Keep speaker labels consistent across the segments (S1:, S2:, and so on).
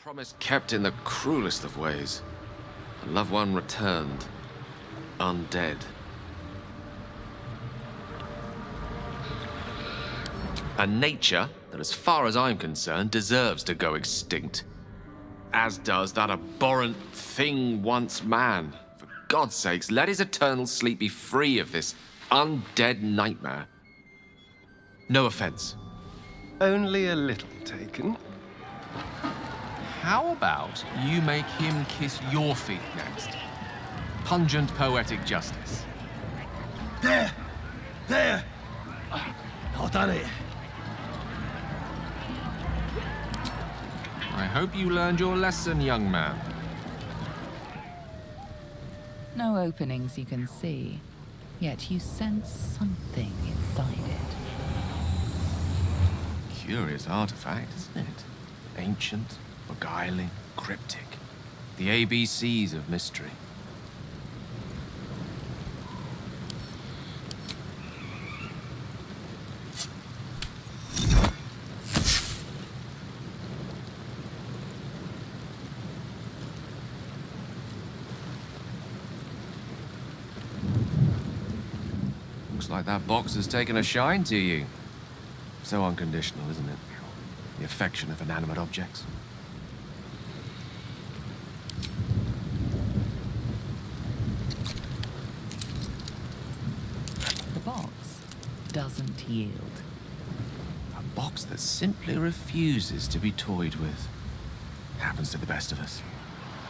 S1: promise kept in the cruelest of ways. A loved one returned, undead. A nature that, as far as I'm concerned, deserves to go extinct. As does that abhorrent thing once man. For God's sakes, let his eternal sleep be free of this undead nightmare. No offense.
S2: Only a little taken.
S1: How about you make him kiss your feet next? Pungent poetic justice.
S3: There! There! I've done it.
S1: I hope you learned your lesson, young man.
S4: No openings you can see, yet you sense something inside it.
S1: Curious artifact, isn't it? Ancient, beguiling, cryptic. The ABCs of mystery. Looks like that box has taken a shine to you. So unconditional, isn't it? The affection of inanimate objects.
S4: The box doesn't yield.
S1: A box that simply refuses to be toyed with. Happens to the best of us.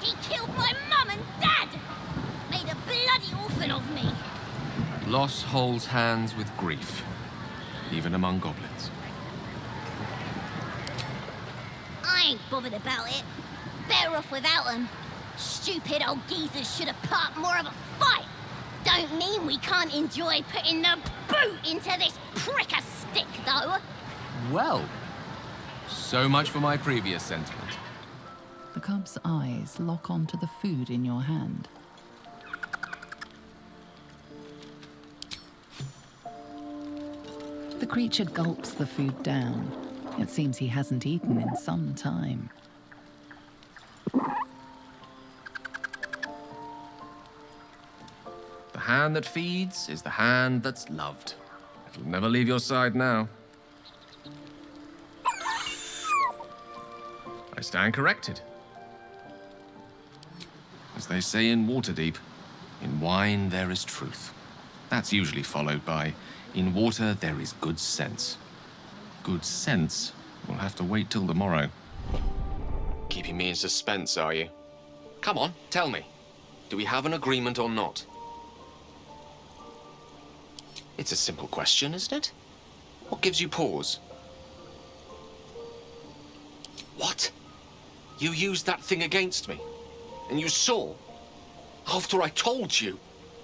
S5: He killed my mum and dad! Made a bloody orphan of me!
S1: Loss holds hands with grief, even among goblins.
S5: I ain't bothered about it. Better off without them. Stupid old geezers should have put up more of a fight. Don't mean we can't enjoy putting the boot into this prick a stick, though.
S1: Well, so much for my previous sentiment.
S4: The cub's eyes lock onto the food in your hand. The creature gulps the food down. It seems he hasn't eaten in some time.
S1: The hand that feeds is the hand that's loved. It'll never leave your side now. I stand corrected. As they say in Waterdeep, in wine there is truth. That's usually followed by, in water there is good sense. Good sense will have to wait till tomorrow. Keeping me in suspense, are you? Come on, tell me. Do we have an agreement or not? It's a simple question, isn't it? What gives you pause? What? You used that thing against me? And you saw? After I told you?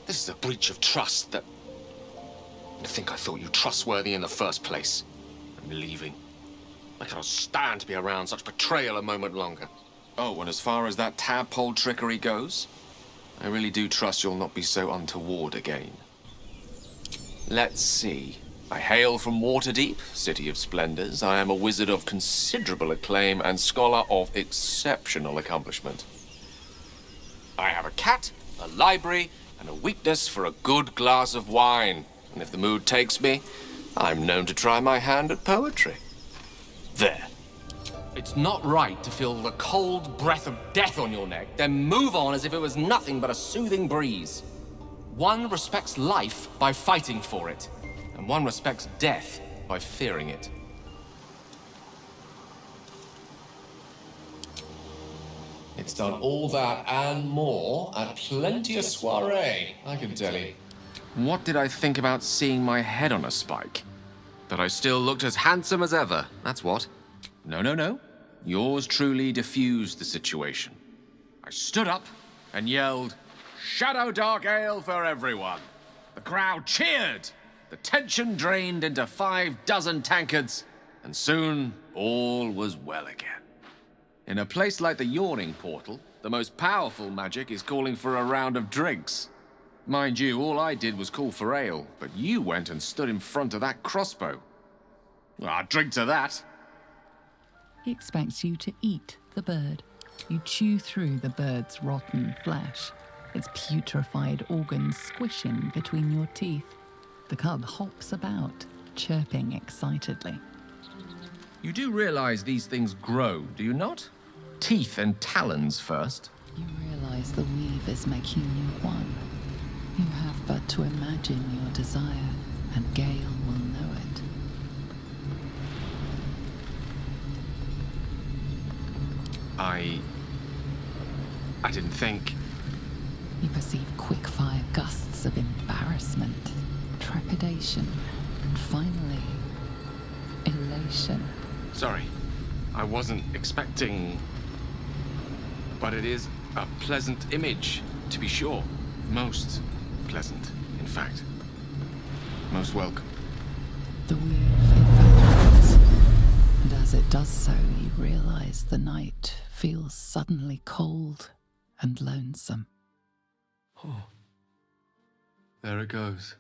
S1: This is a breach of trust that... To think I thought you trustworthy in the first place. I'm leaving. I cannot stand to be around such betrayal a moment longer. Oh, and as far as that tadpole trickery goes, I really do trust you'll not be so untoward again. Let's see. I hail from Waterdeep, city of splendors. I am a wizard of considerable acclaim and scholar of exceptional accomplishment. I have a cat, a library, and a weakness for a good glass of wine. And if the mood takes me, I'm known to try my hand at poetry. There. It's not right to feel the cold breath of death on your neck, then move on as if it was nothing but a soothing breeze. One respects life by fighting for it, and one respects death by fearing it. It's done all that and more at plenty of soiree, I can tell you. What did I think about seeing my head on a spike? That I still looked as handsome as ever, that's what. No. Yours truly diffused the situation. I stood up and yelled, "Shadow Dark Ale for everyone!" The crowd cheered. The tension drained into 6 tankards, and soon all was well again. In a place like the Yawning Portal, the most powerful magic is calling for a round of drinks. Mind you, all I did was call for ale, but you went and stood in front of that crossbow. Well, I'd drink to that.
S4: He expects you to eat the bird. You chew through the bird's rotten flesh, its putrefied organs squishing between your teeth. The cub hops about, chirping excitedly.
S1: You do realize these things grow, do you not? Teeth and talons first.
S4: You realize the weave is making you one. You have but to imagine your desire, and Gale will know it.
S1: I didn't think.
S4: You perceive quick-fire gusts of embarrassment, trepidation, and finally, elation.
S1: Sorry, I wasn't expecting. But it is a pleasant image, to be sure. Most pleasant, in fact. Most welcome.
S4: The weave evaporates, and as it does so, you realize the night feels suddenly cold and lonesome.
S1: Oh. There it goes.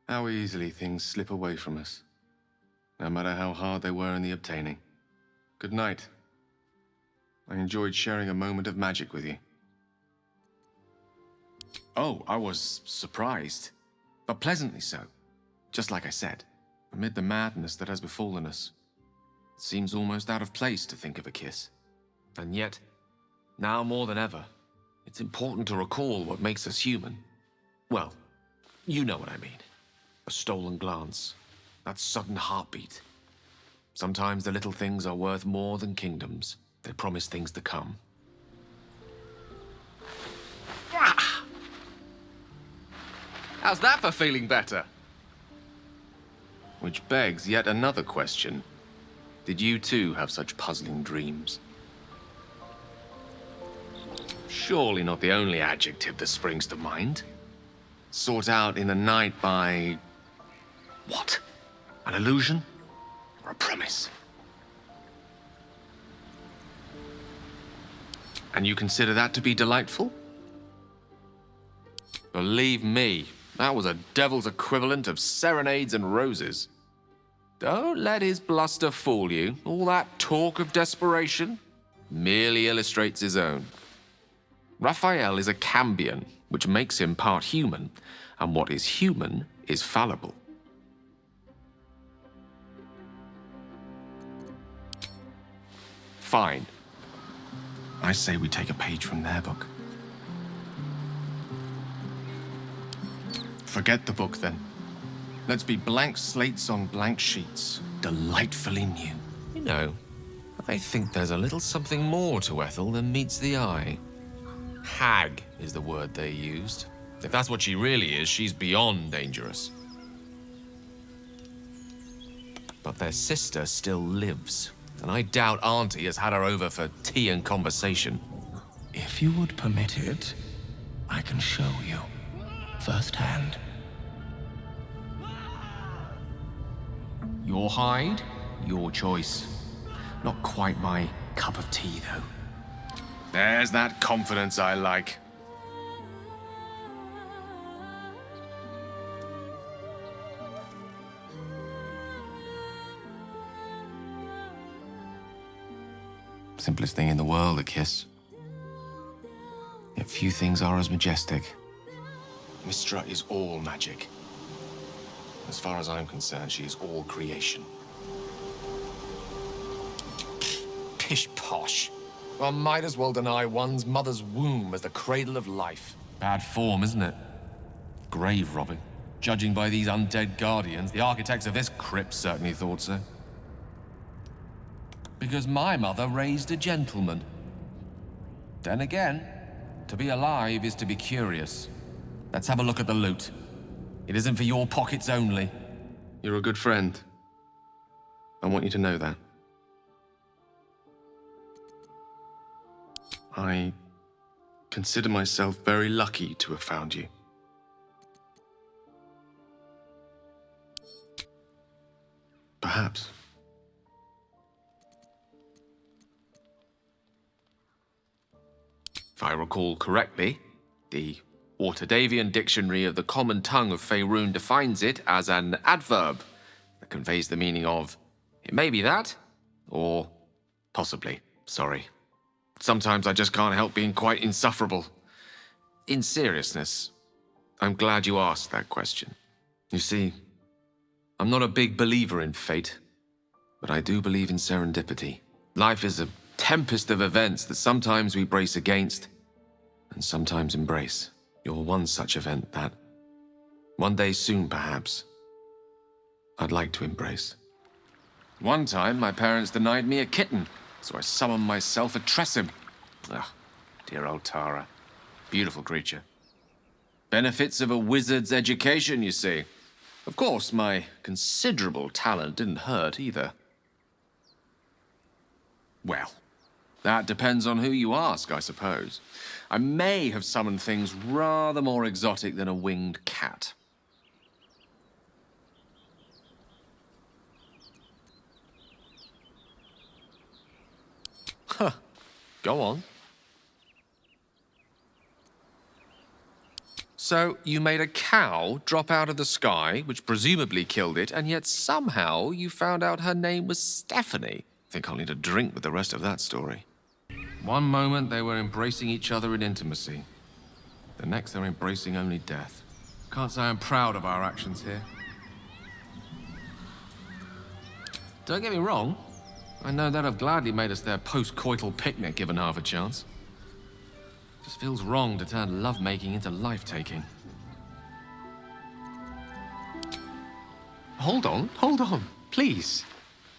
S1: How easily things slip away from us, no matter how hard they were in the obtaining. Good night. I enjoyed sharing a moment of magic with you. Oh, I was surprised, but pleasantly so. Just like I said, amid the madness that has befallen us, it seems almost out of place to think of a kiss. And yet, now more than ever, it's important to recall what makes us human. Well, you know what I mean. A stolen glance, that sudden heartbeat. Sometimes the little things are worth more than kingdoms. They promise things to come. How's that for feeling better? Which begs yet another question. Did you too have such puzzling dreams? Surely not the only adjective that springs to mind. Sought out in the night by... what? An illusion? Or a promise? And you consider that to be delightful? Believe me, that was a devil's equivalent of serenades and roses. Don't let his bluster fool you. All that talk of desperation merely illustrates his own. Raphael is a cambion, which makes him part human, and what is human is fallible. Fine. I say we take a page from their book. Forget the book, then. Let's be blank slates on blank sheets, delightfully new. You know, I think there's a little something more to Ethel than meets the eye. Hag is the word they used. If that's what she really is, she's beyond dangerous. But their sister still lives, and I doubt Auntie has had her over for tea and conversation.
S3: If you would permit it, I can show you firsthand.
S1: Your hide, your choice. Not quite my cup of tea, though. There's that confidence I like. Simplest thing in the world, a kiss. Yet few things are as majestic. Mystra is all magic. As far as I'm concerned, she is all creation. Pish posh. One might as well deny one's mother's womb as the cradle of life. Bad form, isn't it? Grave robbing. Judging by these undead guardians, the architects of this crypt certainly thought so. Because my mother raised a gentleman. Then again, to be alive is to be curious. Let's have a look at the loot. It isn't for your pockets only. You're a good friend. I want you to know that. I consider myself very lucky to have found you. Perhaps. If I recall correctly, the Waterdavian Dictionary of the Common Tongue of Faerun defines it as an adverb that conveys the meaning of, it may be that, or possibly. Sorry. Sometimes I just can't help being quite insufferable. In seriousness, I'm glad you asked that question. You see, I'm not a big believer in fate, but I do believe in serendipity. Life is a tempest of events that sometimes we brace against and sometimes embrace. You're one such event that, one day soon perhaps, I'd like to embrace. One time, my parents denied me a kitten, so I summoned myself a Tressim. Ah, dear old Tara. Beautiful creature. Benefits of a wizard's education, you see. Of course, my considerable talent didn't hurt either. Well, that depends on who you ask, I suppose. I may have summoned things rather more exotic than a winged cat. Huh. Go on. So, you made a cow drop out of the sky, which presumably killed it, and yet somehow you found out her name was Stephanie. I think I'll need a drink with the rest of that story. One moment they were embracing each other in intimacy. The next they're embracing only death. Can't say I'm proud of our actions here. Don't get me wrong. I know they'd have gladly made us their post-coital picnic given half a chance. Just feels wrong to turn lovemaking into life-taking. Hold on, please.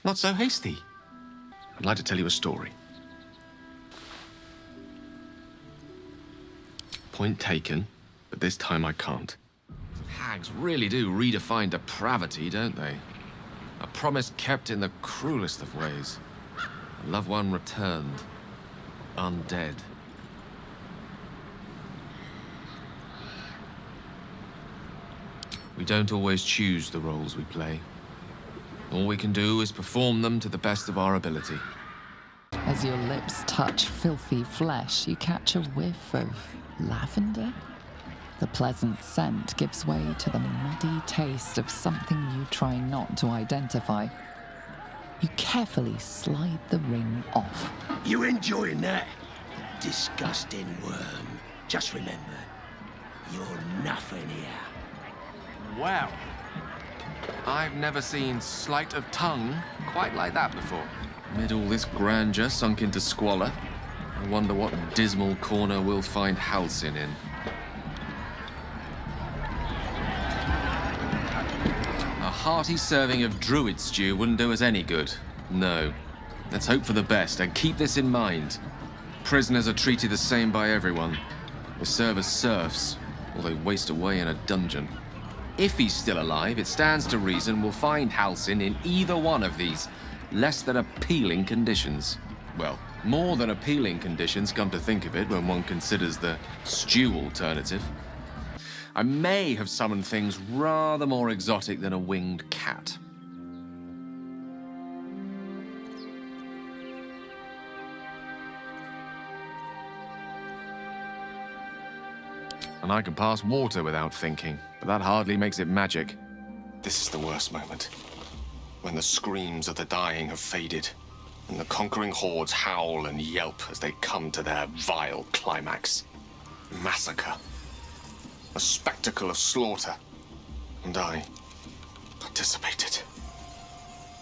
S1: Not so hasty. I'd like to tell you a story. Point taken, but this time I can't. Hags really do redefine depravity, don't they? A promise kept in the cruelest of ways. A loved one returned, undead. We don't always choose the roles we play. All we can do is perform them to the best of our ability.
S4: As your lips touch filthy flesh, you catch a whiff of lavender. The pleasant scent gives way to the muddy taste of something you try not to identify. You carefully slide the ring off.
S6: You enjoying that? Disgusting worm. Just remember, you're nothing here.
S1: Wow. I've never seen sleight of tongue quite like that before. Amid all this grandeur sunk into squalor, I wonder what dismal corner we'll find Halcyon in. A hearty serving of druid stew wouldn't do us any good. No. Let's hope for the best and keep this in mind. Prisoners are treated the same by everyone. They serve as serfs, or they waste away in a dungeon. If he's still alive, it stands to reason we'll find Halcyon in either one of these less than appealing conditions. Well, more than appealing conditions, come to think of it, when one considers the stew alternative. I may have summoned things rather more exotic than a winged cat. And I can pass water without thinking, but that hardly makes it magic. This is the worst moment. When the screams of the dying have faded, and the conquering hordes howl and yelp as they come to their vile climax. Massacre. A spectacle of slaughter. And I participated.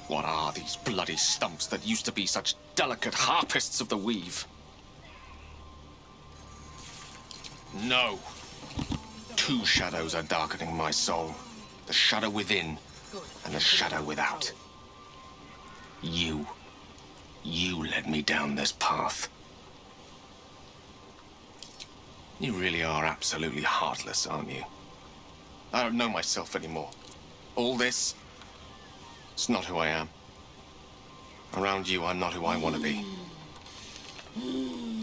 S1: What are these bloody stumps that used to be such delicate harpists of the weave? No. Two shadows are darkening my soul. The shadow within and the shadow without. You led me down this path. You really are absolutely heartless, aren't you? I don't know myself anymore. All this, it's not who I am. Around you, I'm not who I want to be.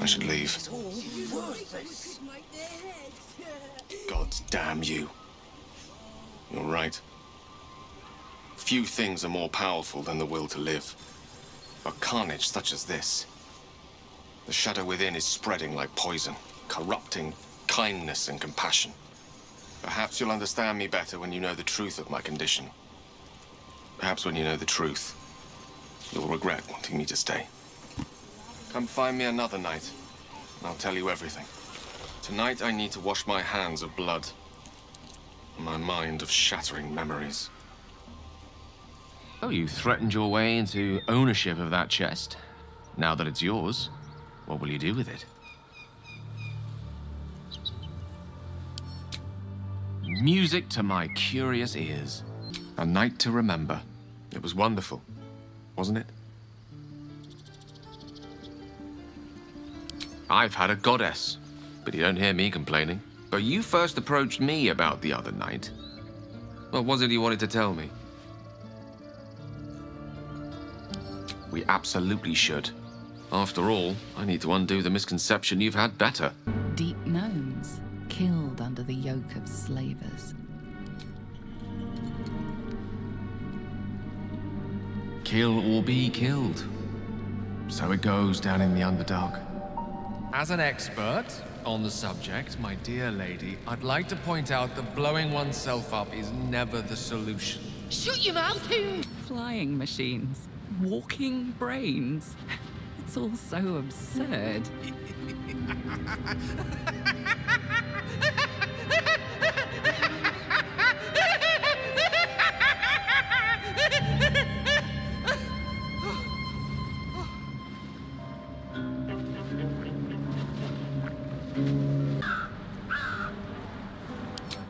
S1: I should leave. God damn you. You're right. Few things are more powerful than the will to live. But carnage such as this. The shadow within is spreading like poison, corrupting kindness and compassion. Perhaps you'll understand me better when you know the truth of my condition. Perhaps when you know the truth, you'll regret wanting me to stay. Come find me another night, and I'll tell you everything. Tonight I need to wash my hands of blood, and my mind of shattering memories.
S7: Oh, you threatened your way into ownership of that chest. Now that it's yours, what will you do with it? Music to my curious ears.
S1: A night to remember. It was wonderful, wasn't it? I've had a goddess, but you don't hear me complaining. But you first approached me about the other night. What was it you wanted to tell me? We absolutely should. After all, I need to undo the misconception you've had better.
S4: Deep gnomes, killed under the yoke of slavers.
S7: Kill or be killed. So it goes down in the Underdark. As an expert on the subject, my dear lady, I'd like to point out that blowing oneself up is never the solution.
S4: Shut your mouth, Hoon! Flying machines, walking brains. It's all so absurd.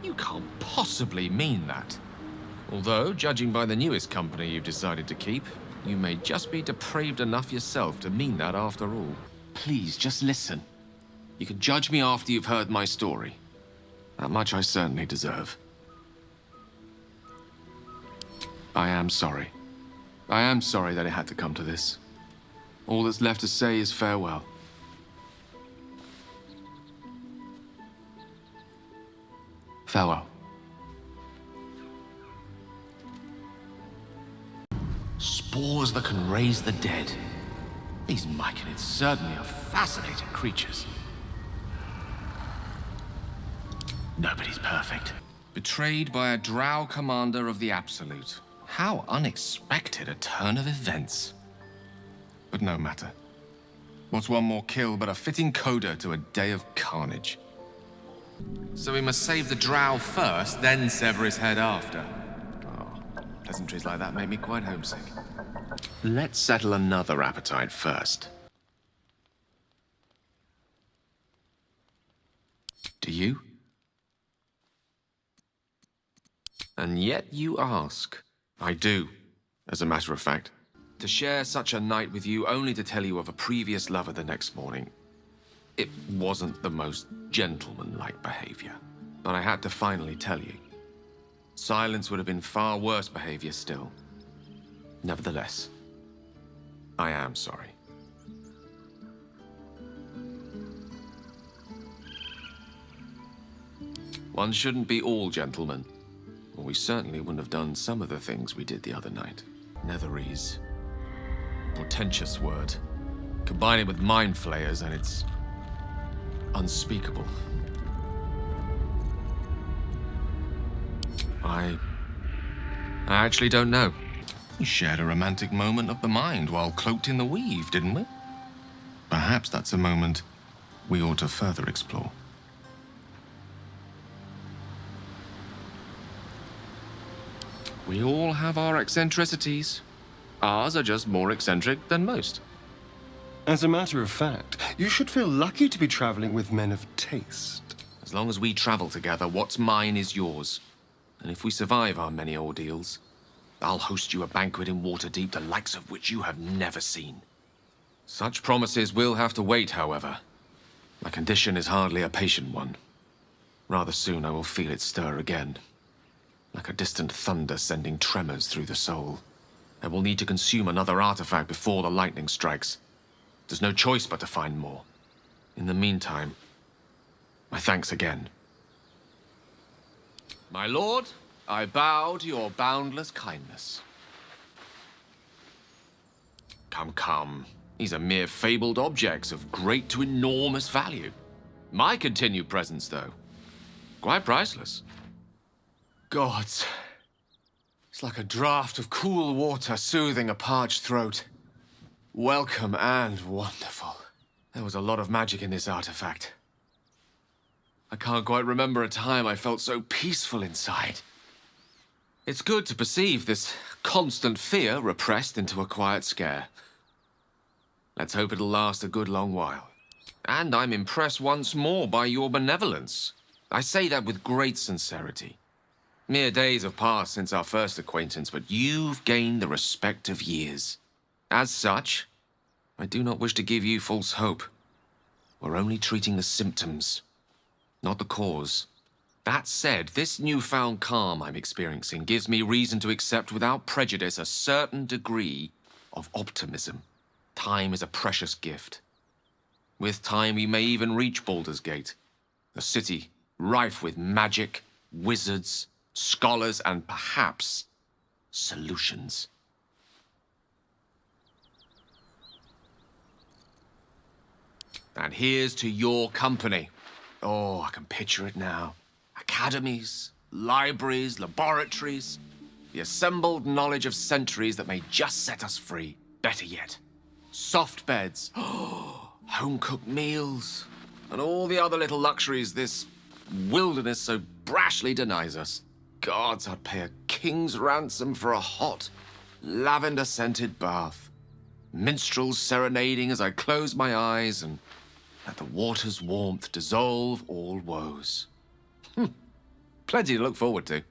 S7: You can't possibly mean that. Although, judging by the newest company you've decided to keep, you may just be depraved enough yourself to mean that after all.
S1: Please, just listen. You can judge me after you've heard my story. That much I certainly deserve. I am sorry. I am sorry that it had to come to this. All that's left to say is farewell. Farewell.
S7: Spores that can raise the dead. These Myconids certainly are fascinating creatures. Nobody's perfect.
S1: Betrayed by a drow commander of the Absolute. How unexpected a turn of events. But no matter. What's one more kill but a fitting coda to a day of carnage? So we must save the drow first, then sever his head after. Oh, pleasantries like that make me quite homesick. Let's settle another appetite first. Do you? And yet you ask. I do, as a matter of fact. To share such a night with you only to tell you of a previous lover the next morning. It wasn't the most gentlemanlike behavior, but I had to finally tell you. Silence would have been far worse behavior still. Nevertheless, I am sorry. One shouldn't be all gentlemen, or we certainly wouldn't have done some of the things we did the other night. Netherese. Portentous word. Combine it with mind flayers and it's unspeakable. I actually don't know. We shared a romantic moment of the mind while cloaked in the weave, didn't we? Perhaps that's a moment we ought to further explore. We all have our eccentricities. Ours are just more eccentric than most.
S2: As a matter of fact, you should feel lucky to be traveling with men of taste.
S1: As long as we travel together, what's mine is yours. And if we survive our many ordeals, I'll host you a banquet in Waterdeep, the likes of which you have never seen. Such promises will have to wait, however. My condition is hardly a patient one. Rather soon I will feel it stir again. Like a distant thunder sending tremors through the soul. I will need to consume another artifact before the lightning strikes. There's no choice but to find more. In the meantime, my thanks again. My lord, I bow to your boundless kindness. Come, come. These are mere fabled objects of great to enormous value. My continued presence, though, quite priceless. Gods. It's like a draught of cool water soothing a parched throat. Welcome and wonderful. There was a lot of magic in this artifact. I can't quite remember a time I felt so peaceful inside. It's good to perceive this constant fear repressed into a quiet scare. Let's hope it'll last a good long while. And I'm impressed once more by your benevolence. I say that with great sincerity. Mere days have passed since our first acquaintance, but you've gained the respect of years. As such, I do not wish to give you false hope. We're only treating the symptoms, not the cause. That said, this newfound calm I'm experiencing gives me reason to accept without prejudice a certain degree of optimism. Time is a precious gift. With time, we may even reach Baldur's Gate, a city rife with magic, wizards, scholars, and perhaps solutions. And here's to your company. Oh, I can picture it now. Academies, libraries, laboratories, the assembled knowledge of centuries that may just set us free. Better yet, soft beds, home-cooked meals, and all the other little luxuries this wilderness so brashly denies us. Gods, I'd pay a king's ransom for a hot, lavender-scented bath. Minstrels serenading as I close my eyes and let the water's warmth dissolve all woes. Plenty to look forward to.